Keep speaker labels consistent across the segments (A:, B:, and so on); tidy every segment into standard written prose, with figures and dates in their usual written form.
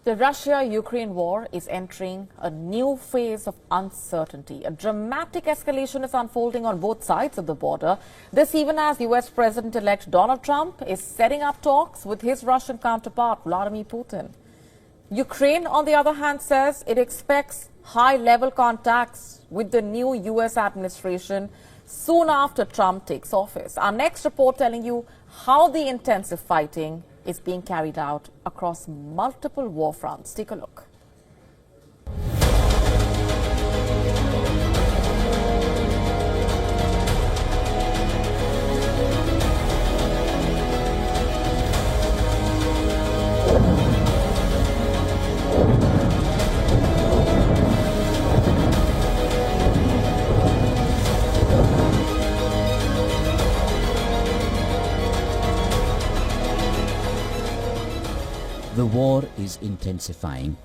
A: The Russia-Ukraine war is entering a new phase of uncertainty. A dramatic escalation is unfolding on both sides of the border. This even as US President-elect Donald Trump is setting up talks with his Russian counterpart, Vladimir Putin. Ukraine, on the other hand, says it expects high-level contacts with the new US administration soon after Trump takes office. Our next report telling you how the intensive fighting is being carried out across multiple war fronts. Take a look.
B: The war is intensifying.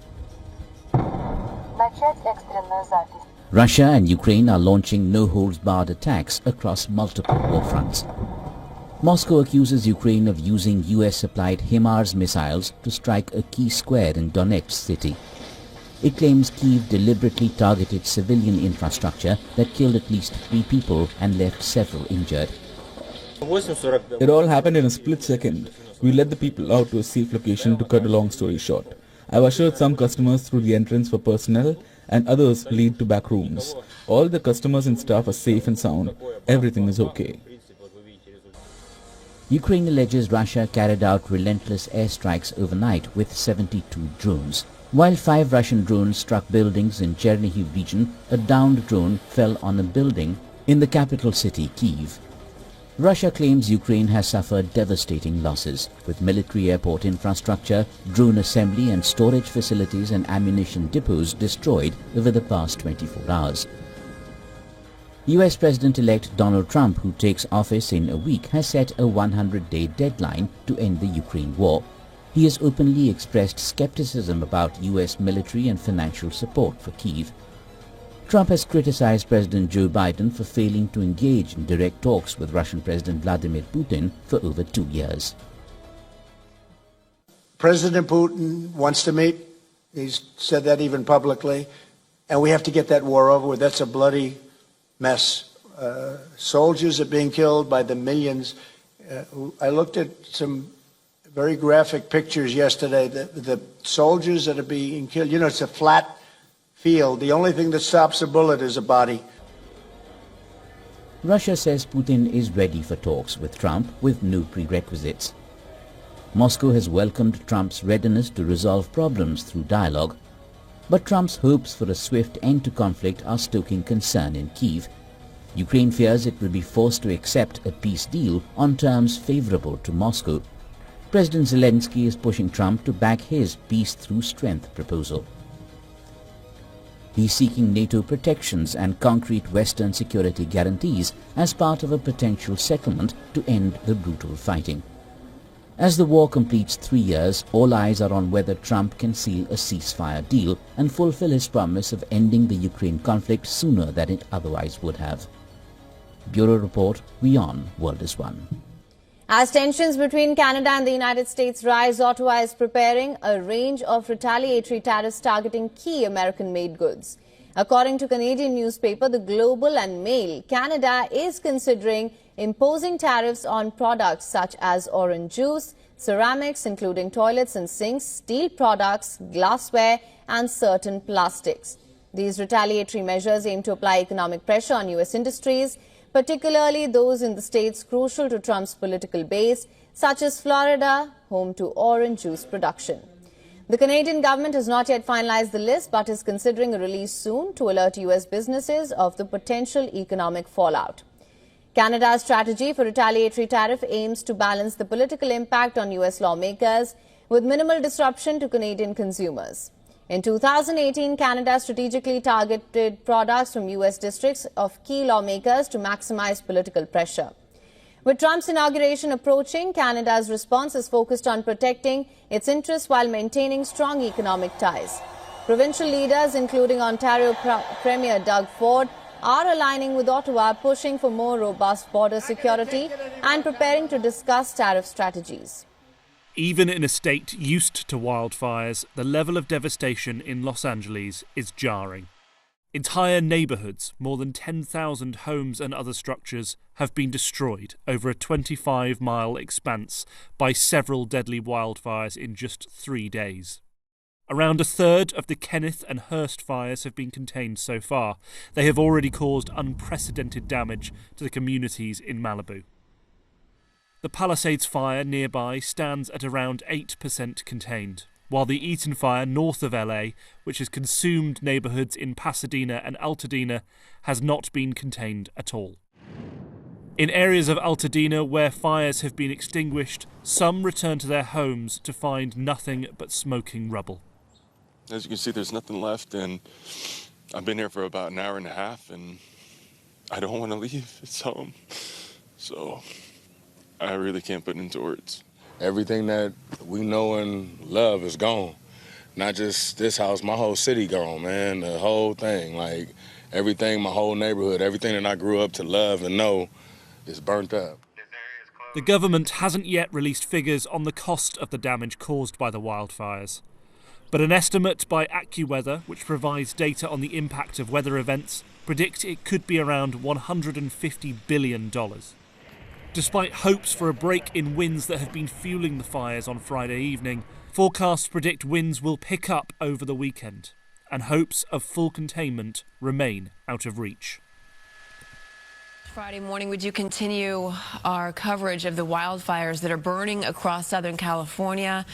B: Russia and Ukraine are launching no-holds-barred attacks across multiple war fronts. Moscow accuses Ukraine of using US-supplied HIMARS missiles to strike a key square in Donetsk city. It claims Kyiv deliberately targeted civilian infrastructure that killed at least 3 people and left several injured.
C: It all happened in a split second. We led the people out to a safe location to cut a long story short. I've ushered some customers through the entrance for personnel and others lead to back rooms. All the customers and staff are safe and sound. Everything is okay.
B: Ukraine alleges Russia carried out relentless airstrikes overnight with 72 drones. While 5 Russian drones struck buildings in Chernihiv region, a downed drone fell on a building in the capital city, Kyiv. Russia claims Ukraine has suffered devastating losses, with military airport infrastructure, drone assembly and storage facilities and ammunition depots destroyed over the past 24 hours. US President-elect Donald Trump, who takes office in a week, has set a 100-day deadline to end the Ukraine war. He has openly expressed skepticism about US military and financial support for Kyiv. Trump has criticized President Joe Biden for failing to engage in direct talks with Russian President Vladimir Putin for over 2 years.
D: President Putin wants to meet. He's said that even publicly. And we have to get that war over with. That's a bloody mess. Soldiers are being killed by the millions. I looked at some very graphic pictures yesterday. The soldiers that are being killed, you know, it's a flat field. The only thing that stops a bullet is a body.
B: Russia says Putin is ready for talks with Trump with no prerequisites. Moscow has welcomed Trump's readiness to resolve problems through dialogue, but Trump's hopes for a swift end to conflict are stoking concern in Kyiv. Ukraine fears it will be forced to accept a peace deal on terms favorable to Moscow. President Zelensky is pushing Trump to back his peace through strength proposal. He's seeking NATO protections and concrete Western security guarantees as part of a potential settlement to end the brutal fighting. As the war completes 3 years, all eyes are on whether Trump can seal a ceasefire deal and fulfill his promise of ending the Ukraine conflict sooner than it otherwise would have. Bureau Report, WION, World is One.
E: As tensions between Canada and the United States rise, Ottawa is preparing a range of retaliatory tariffs targeting key American-made goods. According to Canadian newspaper The Global and Mail, Canada is considering imposing tariffs on products such as orange juice, ceramics including toilets and sinks, steel products, glassware and certain plastics. These retaliatory measures aim to apply economic pressure on U.S. industries, particularly those in the states crucial to Trump's political base, such as Florida, home to orange juice production. The Canadian government has not yet finalized the list, but is considering a release soon to alert U.S. businesses of the potential economic fallout. Canada's strategy for retaliatory tariff aims to balance the political impact on U.S. lawmakers with minimal disruption to Canadian consumers. In 2018, Canada strategically targeted products from U.S. districts of key lawmakers to maximize political pressure. With Trump's inauguration approaching, Canada's response is focused on protecting its interests while maintaining strong economic ties. Provincial leaders, including Ontario Premier Doug Ford, are aligning with Ottawa, pushing for more robust border security and preparing to discuss tariff strategies.
F: Even in a state used to wildfires, the level of devastation in Los Angeles is jarring. Entire neighbourhoods, more than 10,000 homes and other structures, have been destroyed over a 25-mile expanse by several deadly wildfires in just 3 days. Around a third of the Kenneth and Hearst fires have been contained so far. They have already caused unprecedented damage to the communities in Malibu. The Palisades fire nearby stands at around 8% contained, while the Eaton fire north of LA, which has consumed neighbourhoods in Pasadena and Altadena, has not been contained at all. In areas of Altadena where fires have been extinguished, some return to their homes to find nothing but smoking rubble.
G: As you can see, there's nothing left, and I've been here for about an hour and a half, and I don't want to leave. It's home. So I really can't put it into words.
H: Everything that we know and love is gone. Not just this house, my whole city gone, man. The whole thing, like everything, my whole neighborhood, everything that I grew up to love and know is burnt up.
F: The government hasn't yet released figures on the cost of the damage caused by the wildfires. But an estimate by AccuWeather, which provides data on the impact of weather events, predict it could be around $150 billion. Despite hopes for a break in winds that have been fueling the fires on Friday evening, forecasts predict winds will pick up over the weekend, and hopes of full containment remain out of reach.
I: Friday morning, would you continue our coverage of the wildfires that are burning across Southern California?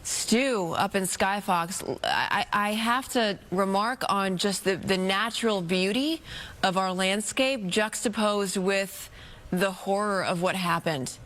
I: Stu, up in Skyfox, I have to remark on just the natural beauty of our landscape juxtaposed with the horror of what happened.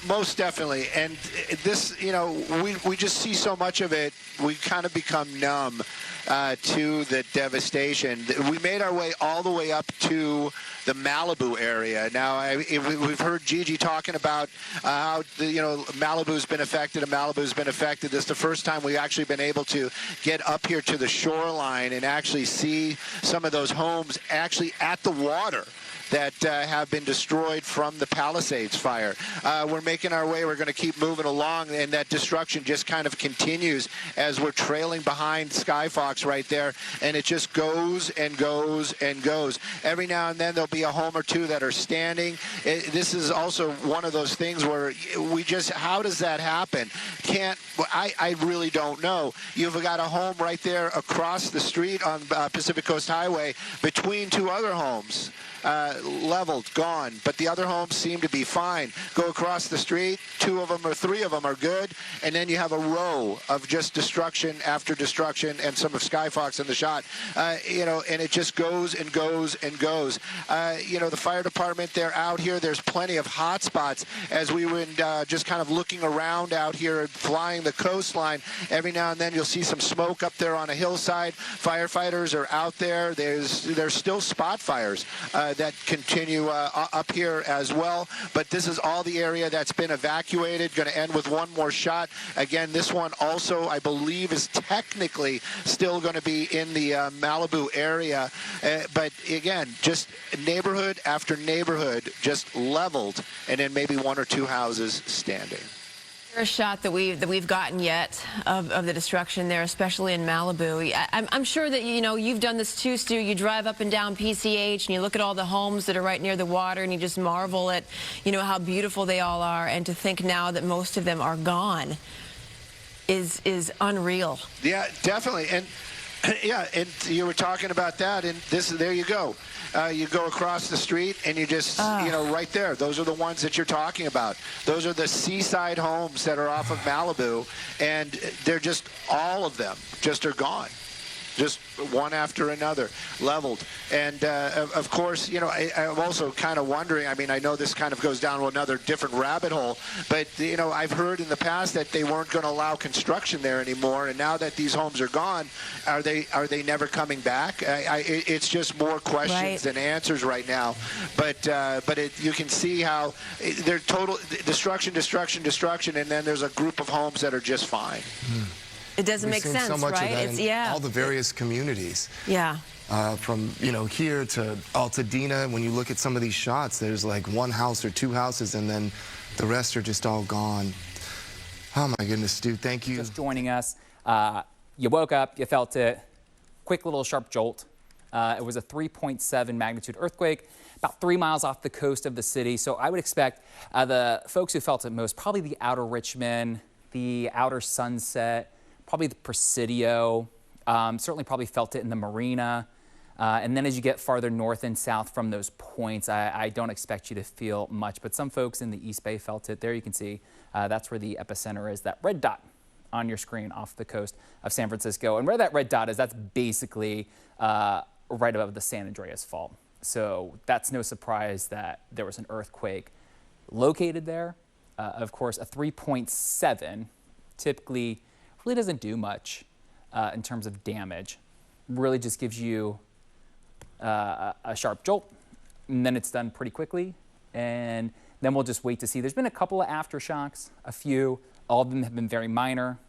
D: Most definitely. And this, we just see so much of it. We kind of become numb to the devastation. We made our way all the way up to the Malibu area. Now, we've heard Gigi talking about how Malibu's been affected and Malibu's been affected. This is the first time we've actually been able to get up here to the shoreline and actually see some of those homes actually at the water that have been destroyed from the Palisades fire. We're making our way. We're going to keep moving along, and that destruction just kind of continues as we're trailing behind Skyfox right there, and it just goes and goes and goes. Every now and then there'll be a home or two that are standing. This is also one of those things where we just, how does that happen? I really don't know. You've got a home right there across the street on Pacific Coast Highway between two other homes. Leveled, gone, but the other homes seem to be fine. Go across the street, 2 of them or 3 of them are good, and then you have a row of just destruction after destruction, and some of Skyfox in the shot, and it just goes and goes and goes. The fire department, they're out here. There's plenty of hot spots as we were just kind of looking around out here, flying the coastline. Every now and then you'll see some smoke up there on a hillside. Firefighters are out there. There's still spot fires that continue up here as well. But this is all the area that's been evacuated. Going to end with one more shot. Again, this one also, I believe, is technically still going to be in the Malibu area. But again, just neighborhood after neighborhood just leveled, and then maybe 1 or 2 houses standing.
I: A shot that we've gotten yet of the destruction there, especially in Malibu. I'm sure that you've done this too, Stu. You drive up and down PCH and you look at all the homes that are right near the water, and you just marvel at how beautiful they all are, and to think now that most of them are gone is unreal.
D: Yeah, definitely. And yeah, and you were talking about that, and there you go. You go across the street and you just, right there, those are the ones that you're talking about. Those are the seaside homes that are off of Malibu, and they're just, all of them just are gone. Just one after another, leveled. And, of course, I'm also kind of wondering, I know this kind of goes down to another different rabbit hole, but, I've heard in the past that they weren't going to allow construction there anymore, and now that these homes are gone, are they never coming back? It's just more questions than answers right now. But you can see how they're total destruction, and then there's a group of homes that are just fine.
I: It doesn't make sense,
J: so much
I: right?
J: of that in all the various communities.
I: Yeah.
J: From here to Altadena, when you look at some of these shots, there's like 1 house or 2 houses, and then The rest are just all gone. Oh my goodness, Stu, thank you.
K: Just joining us. You woke up, you felt it. Quick little sharp jolt. It was a 3.7 magnitude earthquake, about 3 miles off the coast of the city. So I would expect the folks who felt it most, probably the outer Richmond, the outer Sunset, probably the Presidio, certainly probably felt it in the Marina. And then as you get farther north and south from those points, I don't expect you to feel much, but some folks in the East Bay felt it. There you can see that's where the epicenter is, that red dot on your screen off the coast of San Francisco. And where that red dot is, that's basically right above the San Andreas Fault. So that's no surprise that there was an earthquake located there. Of course, a 3.7 typically really doesn't do much in terms of damage. Really just gives you a sharp jolt, and then it's done pretty quickly. And then we'll just wait to see. There's been a couple of aftershocks, a few. All of them have been very minor,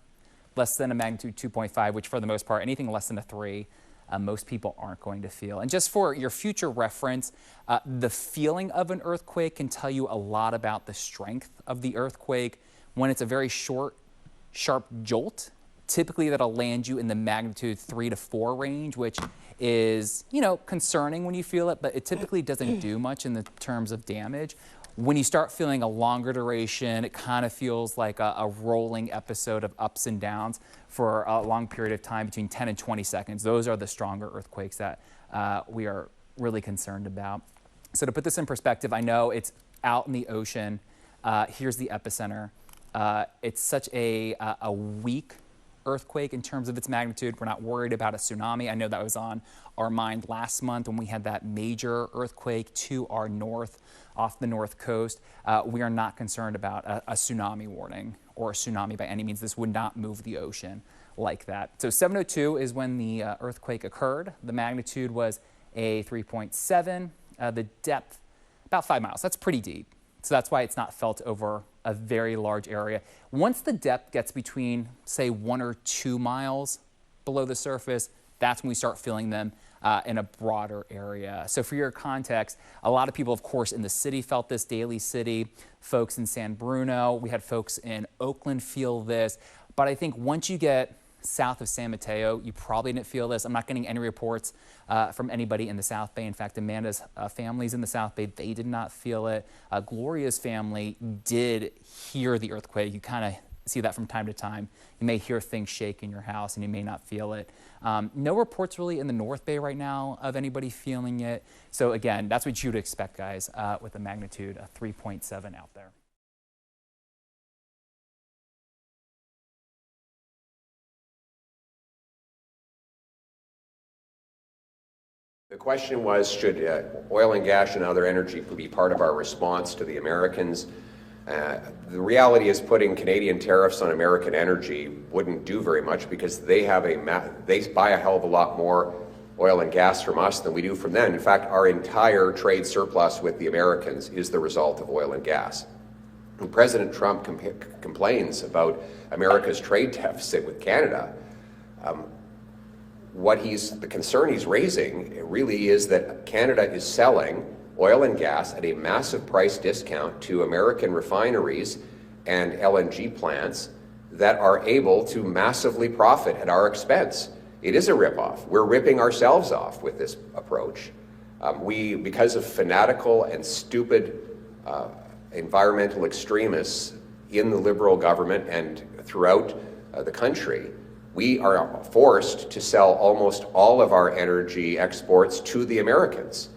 K: less than a magnitude 2.5, which for the most part, anything less than a 3, most people aren't going to feel. And just for your future reference, the feeling of an earthquake can tell you a lot about the strength of the earthquake. When it's a very short, sharp jolt, typically that'll land you in the magnitude 3 to 4 range, which is, you know, concerning when you feel it, but it typically doesn't do much in the terms of damage. When you start feeling a longer duration, it kind of feels like a rolling episode of ups and downs for a long period of time, between 10 and 20 seconds. Those are the stronger earthquakes that we are really concerned about. So to put this in perspective, I know it's out in the ocean. Here's the epicenter. It's such a weak earthquake in terms of its magnitude. We're not worried about a tsunami. I know that was on our mind last month when we had that major earthquake to our north, off the north coast. We are not concerned about a tsunami warning or a tsunami by any means. This would not move the ocean like that. So 7:02 is when the earthquake occurred. The magnitude was a 3.7. The depth, about 5 miles. That's pretty deep. So that's why it's not felt over a very large area. Once the depth gets between, say, 1 or 2 miles below the surface, that's when we start feeling them in a broader area. So for your context, a lot of people, of course, in the city felt this, Daly City, folks in San Bruno, we had folks in Oakland feel this. But I think once you get south of San Mateo, you probably didn't feel this. I'm not getting any reports from anybody in the South Bay. In fact, Amanda's family's in the South Bay. They did not feel it. Gloria's family did hear the earthquake. You kind of see that from time to time. You may hear things shake in your house and you may not feel it. No reports really in the North Bay right now of anybody feeling it. So again, that's what you'd expect, guys, with a magnitude of 3.7 out there.
L: The question was, should oil and gas and other energy be part of our response to the Americans? The reality is putting Canadian tariffs on American energy wouldn't do very much because they buy a hell of a lot more oil and gas from us than we do from them. In fact, our entire trade surplus with the Americans is the result of oil and gas. When President Trump complains about America's trade deficit with Canada, the concern he's raising really is that Canada is selling oil and gas at a massive price discount to American refineries and LNG plants that are able to massively profit at our expense. It is a ripoff. We're ripping ourselves off with this approach. Because of fanatical and stupid environmental extremists in the Liberal government and throughout the country, we are forced to sell almost all of our energy exports to the Americans.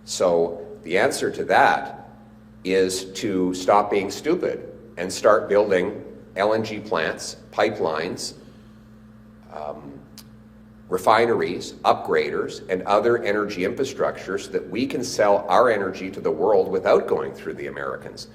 L: So the answer to that is to stop being stupid and start building LNG plants, pipelines, refineries, upgraders, and other energy infrastructures so that we can sell our energy to the world without going through the Americans.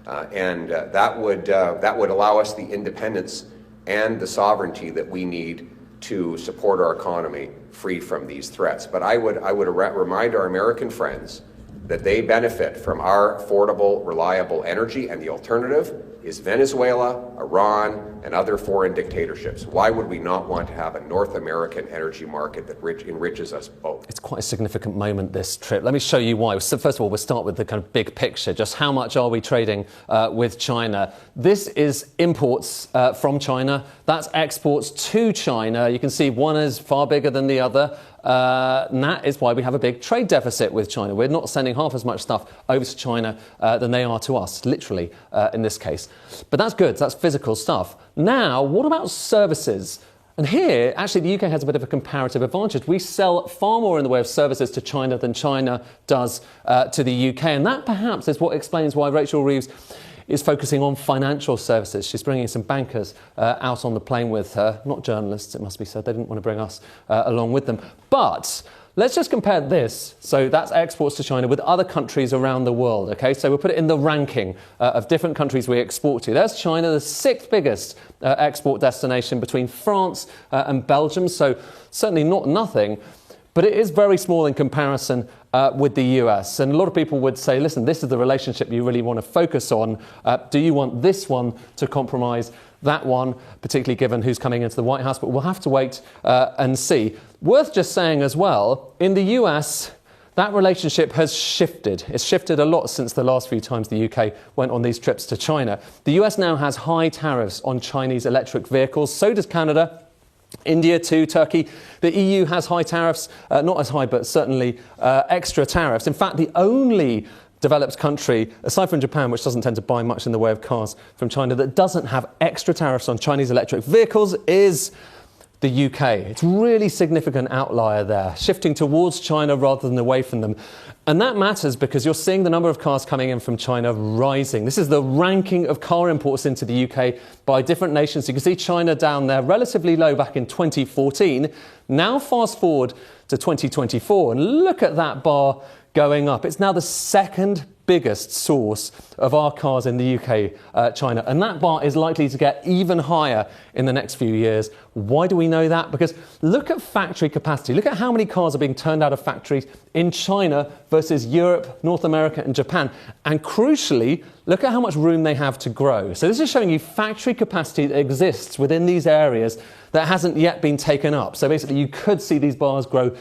L: That would allow us the independence and the sovereignty that we need to support our economy free from these threats. But I would remind our American friends that they benefit from our affordable, reliable energy, and the alternative is Venezuela, Iran, and other foreign dictatorships. Why would we not want to have a North American energy market that enriches us both?
M: It's quite a significant moment, this trip. Let me show you why. So first of all, we'll start with the kind of big picture. Just how much are we trading with China? This is imports from China. That's exports to China. You can see one is far bigger than the other. And that is why we have a big trade deficit with China. We're not sending half as much stuff over to China than they are to us, literally, in this case. But that's good. That's physical stuff. Now, what about services? And here, actually, the UK has a bit of a comparative advantage. We sell far more in the way of services to China than China does to the UK. And that perhaps is what explains why Rachel Reeves is focusing on financial services. She's bringing some bankers out on the plane with her. Not journalists, it must be said. They didn't want to bring us along with them. But let's just compare this. So that's exports to China with other countries around the world. OK, so we'll put it in the ranking of different countries we export to. There's China, the sixth biggest export destination between France and Belgium. So certainly not nothing. But it is very small in comparison with the US. And a lot of people would say, listen, this is the relationship you really want to focus on. Do you want this one to compromise that one, particularly given who's coming into the White House? But we'll have to wait and see. Worth just saying as well, in the US, that relationship has shifted. It's shifted a lot since the last few times the UK went on these trips to China. The US now has high tariffs on Chinese electric vehicles. So does Canada. India too, Turkey. The EU has high tariffs, not as high, but certainly extra tariffs. In fact, the only developed country, aside from Japan, which doesn't tend to buy much in the way of cars from China, that doesn't have extra tariffs on Chinese electric vehicles is the UK. It's a really significant outlier there, shifting towards China rather than away from them. And that matters because you're seeing the number of cars coming in from China rising. This is the ranking of car imports into the UK by different nations. You can see China down there, relatively low back in 2014. Now fast forward to 2024 and look at that bar going up. It's now the second biggest source of our cars in the UK, China. And that bar is likely to get even higher in the next few years. Why do we know that? Because look at factory capacity. Look at how many cars are being turned out of factories in China versus Europe, North America and Japan. And crucially, look at how much room they have to grow. So this is showing you factory capacity that exists within these areas that hasn't yet been taken up. So basically you could see these bars grow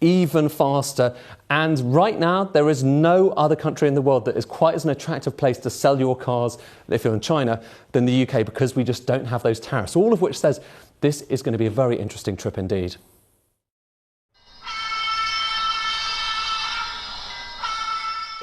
M: even faster. And right now, there is no other country in the world that is quite as an attractive place to sell your cars, if you're in China, than the UK, because we just don't have those tariffs. All of which says this is going to be a very interesting trip indeed.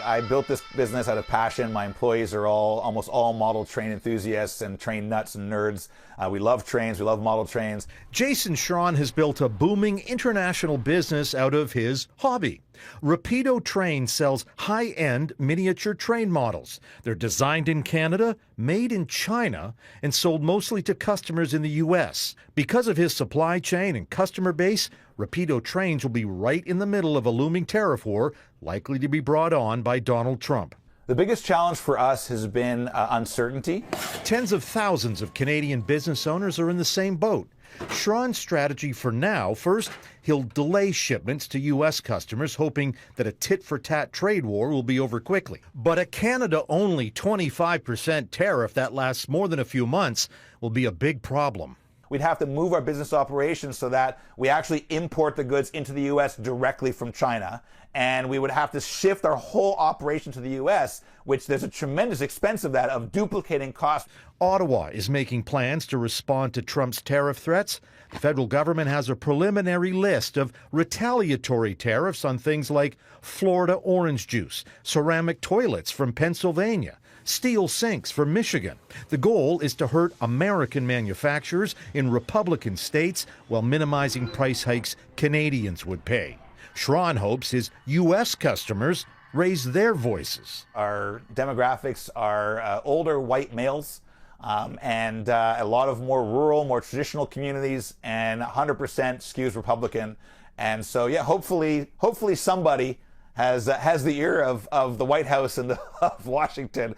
N: I built this business out of passion. My employees are almost all model train enthusiasts and train nuts and nerds. We love trains. We love model trains.
O: Jason Schron has built a booming international business out of his hobby. Rapido Train sells high-end miniature train models. They're designed in Canada, made in China, and sold mostly to customers in the U.S. Because of his supply chain and customer base, Rapido Trains will be right in the middle of a looming tariff war, likely to be brought on by Donald Trump.
N: The biggest challenge for us has been uncertainty.
O: Tens of thousands of Canadian business owners are in the same boat. Schron's strategy for now, first, he'll delay shipments to U.S. customers, hoping that a tit-for-tat trade war will be over quickly. But a Canada-only 25% tariff that lasts more than a few months will be a big problem.
N: We'd have to move our business operations so that we actually import the goods into the U.S. directly from China. And we would have to shift our whole operation to the U.S., which there's a tremendous expense of that, of duplicating costs.
O: Ottawa is making plans to respond to Trump's tariff threats. The federal government has a preliminary list of retaliatory tariffs on things like Florida orange juice, ceramic toilets from Pennsylvania, steel sinks from Michigan. The goal is to hurt American manufacturers in Republican states while minimizing price hikes Canadians would pay. Schron hopes his U.S. customers raise their voices.
N: Our demographics are older white males and a lot of more rural, more traditional communities, and 100% skews Republican. And so, yeah, hopefully somebody has the ear of the White House and of Washington.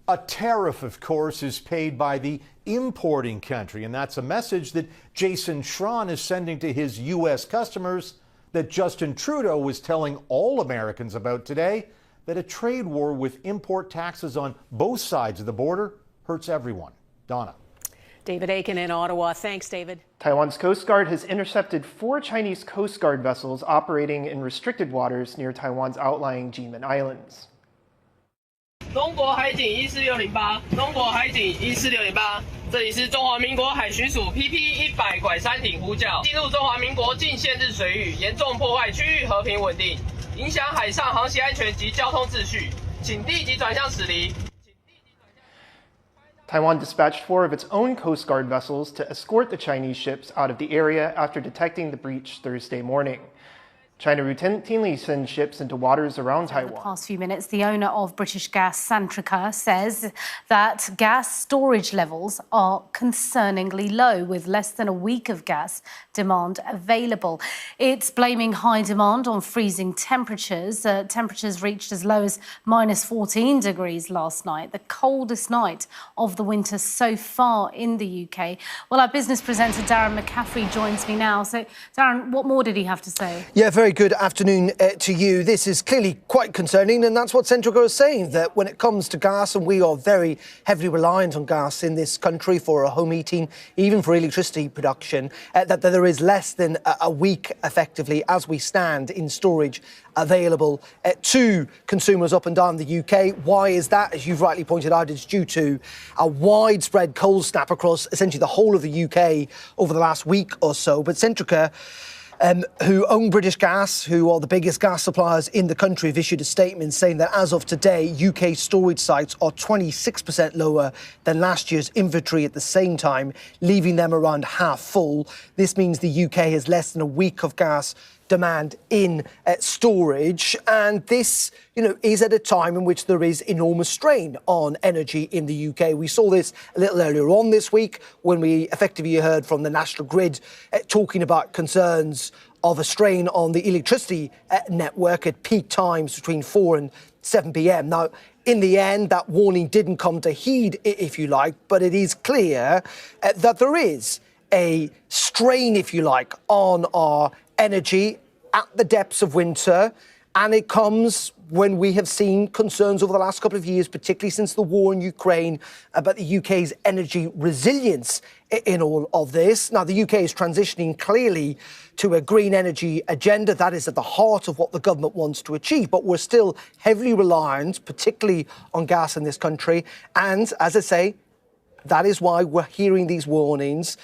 O: A tariff, of course, is paid by the importing country, and that's a message that Jason Schron is sending to his U.S. customers that Justin Trudeau was telling all Americans about today. that a trade war with import taxes on both sides of the border hurts everyone. Donna.
P: David Aiken in Ottawa. Thanks, David.
Q: Taiwan's Coast Guard has intercepted 4 Chinese Coast Guard vessels operating in restricted waters near Taiwan's outlying Jinmen Islands.
R: 中国海警14608，中国海警14608，这里是中华民国海巡署 PP-100拐山艇呼叫，进入中华民国近限日水域，严重破坏区域和平稳定，影响海上航行安全及交通秩序，请立即转向驶离。
Q: Taiwan dispatched 4 of its own Coast Guard vessels to escort the Chinese ships out of the area after detecting the breach Thursday morning. China routinely sends ships into waters around Taiwan.
S: In the past few minutes, the owner of British Gas, Centrica, says that gas storage levels are concerningly low, with less than a week of gas demand available. It's blaming high demand on freezing temperatures. Temperatures reached as low as -14 degrees last night, the coldest night of the winter so far in the UK. Well, our business presenter, Darren McCaffrey, joins me now. So, Darren, what more did he have to say?
T: Yeah, very good afternoon to you. This is clearly quite concerning, and that's what Centrica is saying, that when it comes to gas, and we are very heavily reliant on gas in this country for our home heating, even for electricity production, that there is less than a week, effectively, as we stand, in storage available to consumers up and down the UK. Why is that? As you've rightly pointed out, it's due to a widespread cold snap across essentially the whole of the UK over the last week or so. But Centrica, who own British Gas, who are the biggest gas suppliers in the country, have issued a statement saying that as of today, UK storage sites are 26% lower than last year's inventory at the same time, leaving them around half full. This means the UK has less than a week of gas demand in storage, and this, is at a time in which there is enormous strain on energy in the UK. We saw this a little earlier on this week when we effectively heard from the National Grid talking about concerns of a strain on the electricity network at peak times between 4 and 7 p.m. Now, in the end, that warning didn't come to heed, if you like, but it is clear that there is a strain, if you like, on our energy at the depths of winter, and it comes when we have seen concerns over the last couple of years, particularly since the war in Ukraine, about the UK's energy resilience in all of this. Now, the UK is transitioning clearly to a green energy agenda. That is at the heart of what the government wants to achieve, but we're still heavily reliant, particularly on gas in this country. And as I say, that is why we're hearing these warnings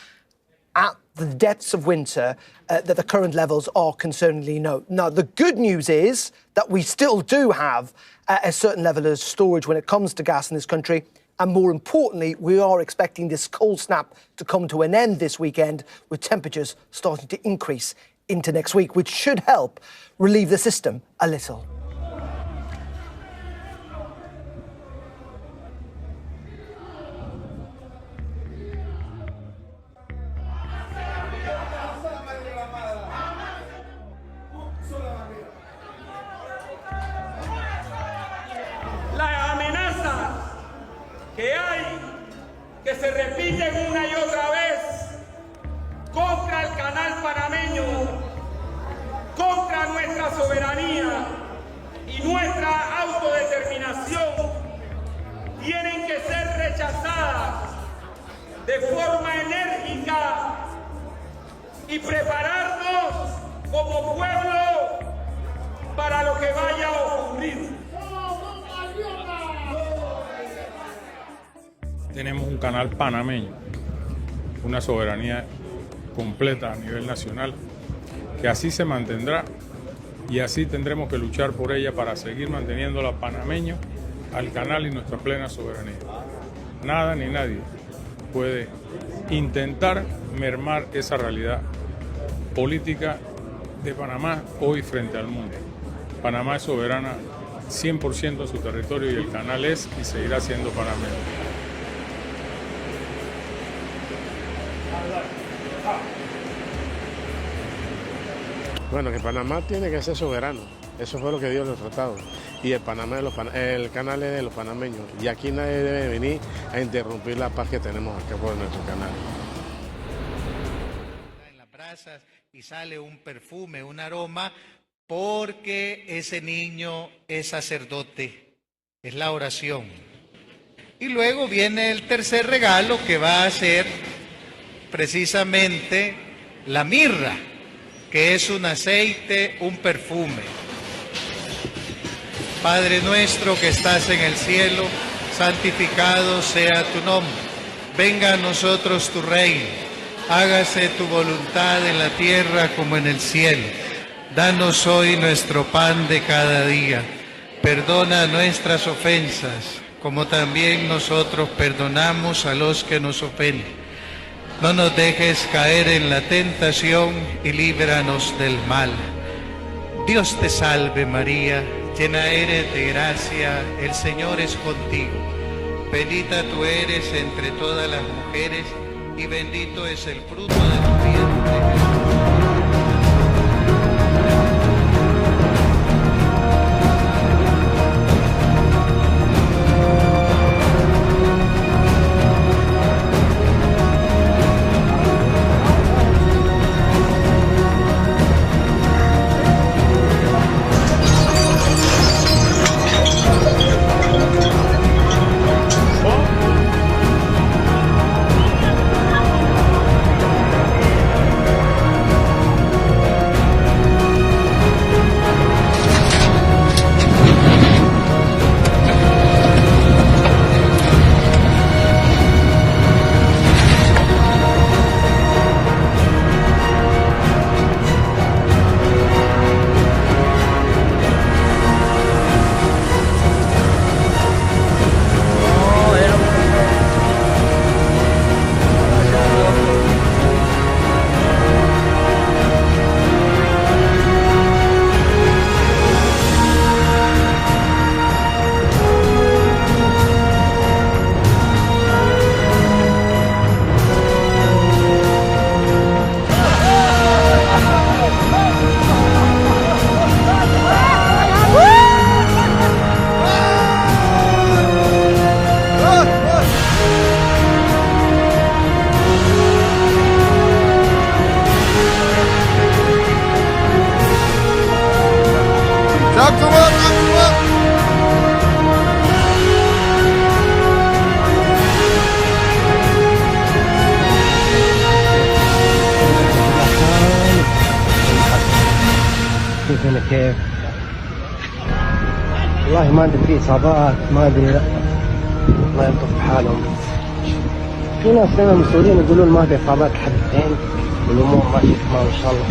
T: at the depths of winter, that the current levels are concerningly low. Now, the good news is that we still do have a certain level of storage when it comes to gas in this country. And more importantly, we are expecting this cold snap to come to an end this weekend, with temperatures starting to increase into next week, which should help relieve the system a little.
U: Que se repiten una y otra vez contra el canal panameño, contra nuestra soberanía y nuestra autodeterminación, tienen que ser rechazadas de forma enérgica y prepararnos como pueblo para lo que vaya a ocurrir.
V: Tenemos un canal panameño, una soberanía completa a nivel nacional, que así se mantendrá y así tendremos que luchar por ella para seguir manteniéndola panameño al canal y nuestra plena soberanía. Nada ni nadie puede intentar mermar esa realidad política de Panamá hoy frente al mundo. Panamá es soberana 100% en su territorio y el canal es y seguirá siendo panameño.
W: Bueno, que Panamá tiene que ser soberano. Eso fue lo que dio los tratados. Y el canal es de los panameños. Y aquí nadie debe venir a interrumpir la paz que tenemos acá por nuestro canal.
X: En las brasas y sale un perfume, un aroma
A: porque ese niño es sacerdote, es la oración. Y luego viene el tercer regalo, que va a ser precisamente la mirra, que es un aceite, un perfume. Padre nuestro que estás en el cielo, santificado sea tu nombre. Venga a nosotros tu reino. Hágase tu voluntad en la tierra como en el cielo. Danos hoy nuestro pan de cada día. Perdona nuestras ofensas, como también nosotros perdonamos a los que nos ofenden. No nos dejes caer en la tentación y líbranos del mal. Dios te salve María, llena eres de gracia, el Señor es contigo. Bendita tú eres entre todas las mujeres y bendito es el fruto de tu vientre, Jesús.
B: كيف والله ما ادري في اصابات ما ادري الله يلطف بحالهم في ناس هنا مسؤولين يقولون ما في اصابات لحد الحين والامور ماشيه تمام ان شاء الله.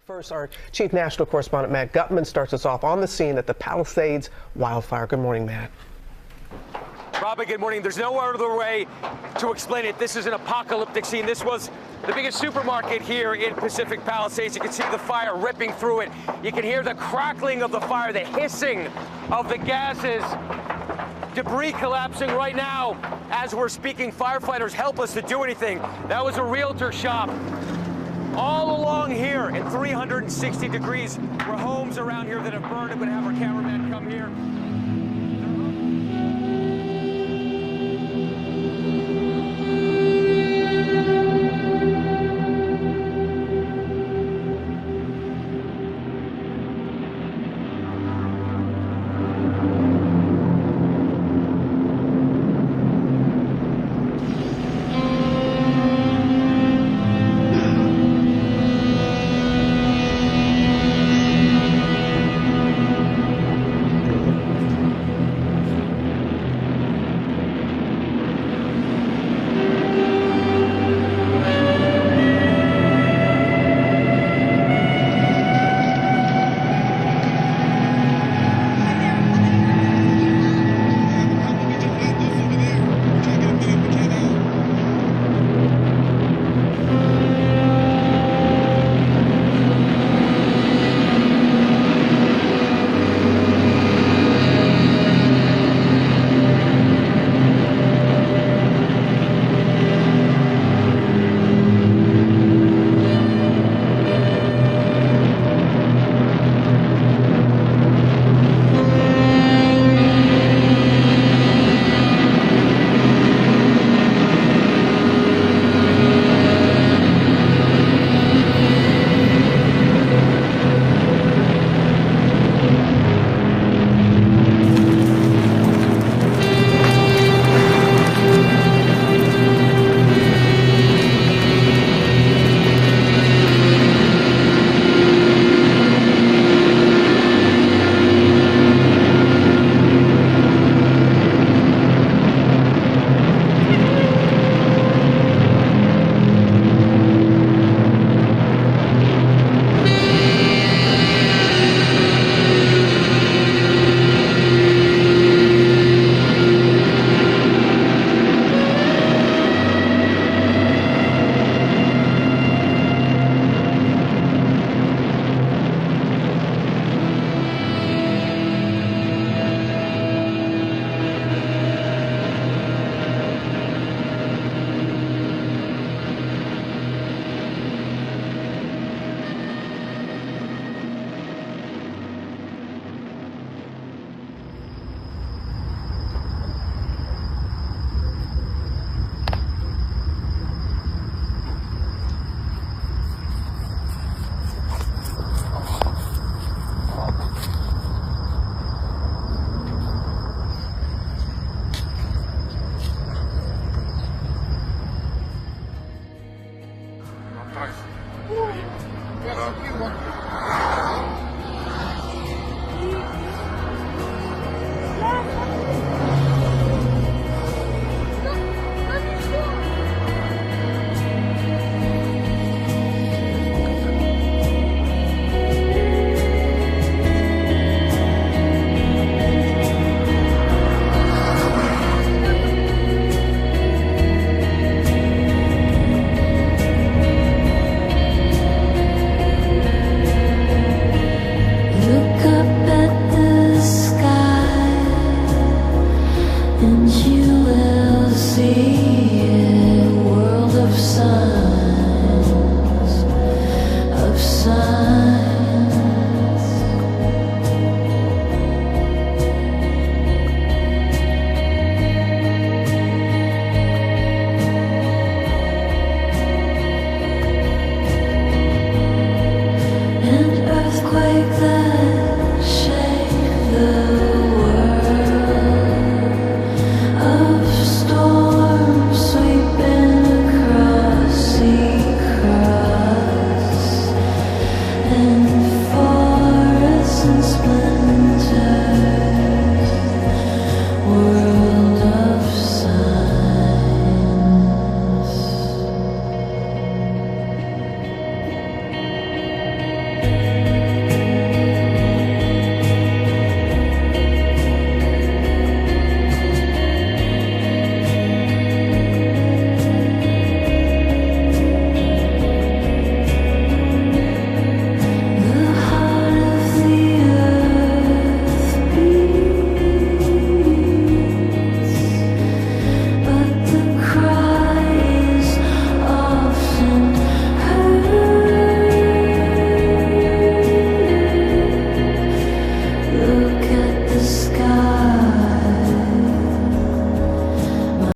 C: First, our Chief National Correspondent Matt Gutman starts us off on the scene at the Palisades wildfire. Good morning, Matt.
X: Robin, good morning. There's no other way to explain it. This is an apocalyptic scene. This was the biggest supermarket here in Pacific Palisades. You can see the fire ripping through it. You can hear the crackling of the fire, the hissing of the gases. Debris collapsing right now as we're speaking. Firefighters helpless to do anything. That was a realtor shop. All along here in 360 degrees were homes around here that have burned. I'm going to have our cameraman come here.